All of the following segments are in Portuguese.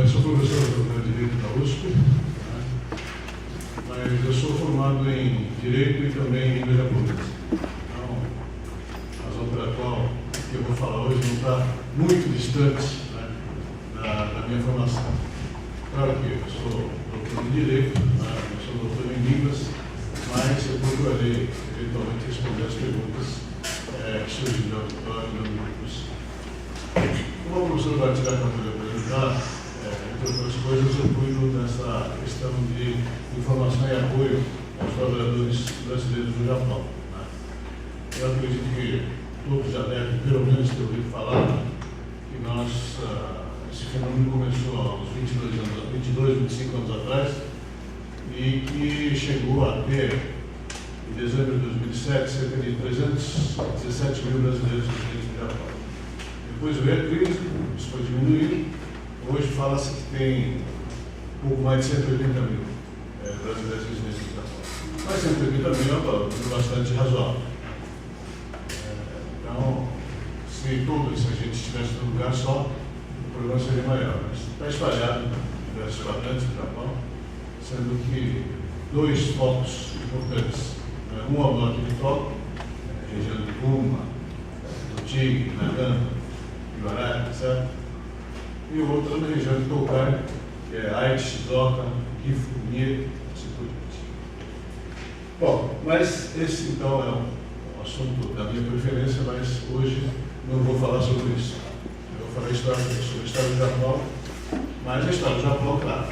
sou professor de Direito da USP, né? Mas eu sou formado em Direito e também em Língua Japonesa. Então, a razão pela qual que eu vou falar hoje não está muito distante, né, da minha formação. Claro que eu sou doutor em Direito, né, eu sou doutor em Línguas, mas eu procurarei eventualmente responder as perguntas que surgem no auditório e no curso. Como o professor vai tirar para poder apresentar, entre outras coisas, eu cuido dessa questão de informação e apoio aos trabalhadores brasileiros do Japão, né? Eu acredito que todos já devem, pelo menos, ter ouvido falar que esse fenômeno começou há uns 22, 25 anos atrás e que chegou a ter, em dezembro de 2007, cerca de 317 mil brasileiros residentes no Japão. Depois veio a crise, isso foi diminuindo. Hoje fala-se que tem um pouco mais de 180 mil brasileiros residentes no Japão. Mas 180 mil é um número bastante razoável. Então, se toda essa gente estivesse num lugar só, o problema seria maior. Mas está espalhado em diversos quadrantes do Japão, sendo que dois focos importantes. Um ao norte de Tóquio, região de Kuma, Tochigi, Nagano, Ibaraki, etc. E o outro na região de Tokai, que é Aichi, Shizuoka, Gifu, Mie, assim por diante. Bom, mas esse então é um assunto da minha preferência, mas hoje não vou falar sobre isso. Eu vou falar sobre a história do Japão, mas a história do Japão, claro,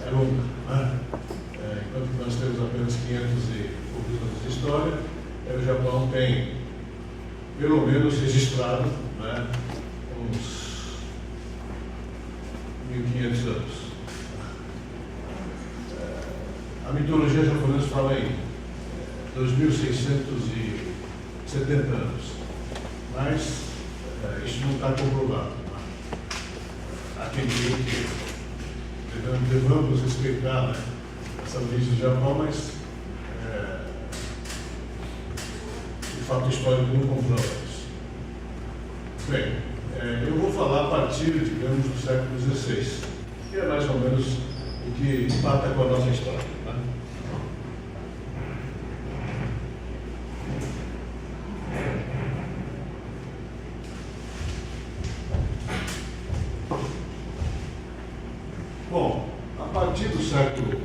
é longa, né? Enquanto nós temos apenas 500 e poucos anos de história, o Japão tem, pelo menos registrado, né, uns 1.500 anos. A mitologia japonesa fala em 2.670 anos, mas isso não está comprovado. Há quem diga que devemos respeitar, né, essa origem do Japão, mas o fato histórico não comprova isso. Bem, eu vou falar a partir, digamos, do século XVI, que é mais ou menos o que empata com a nossa história, né? Bom, a partir do século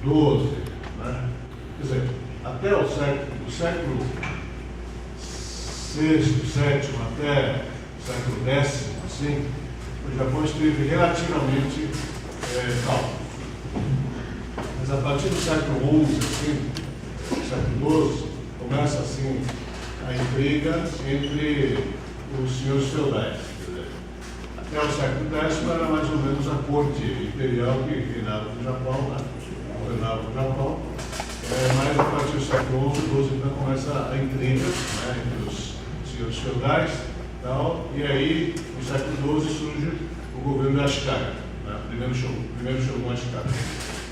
XII, né? Quer dizer, até o século VI, VII, até o século X, assim, o Japão esteve relativamente calmo. Mas a partir do século XI, assim, século XII, começa assim a intriga entre os senhores feudais. Até o século X era mais ou menos a corte imperial que reinava no Japão, né? Governava o Japão, mas a partir do século XI então começa a intriga, né, entre os senhores feudais, e aí no século XII surge o governo de Ashikaga, né, primeiro shogun Ashikaga,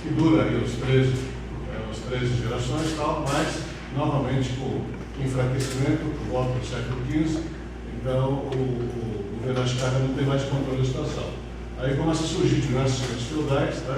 que dura aí os 13 gerações, mas novamente com o enfraquecimento por volta do século XV, então o governo Ashikaga não tem mais controle da situação. Aí começa a surgir diversos senhores feudais, tá?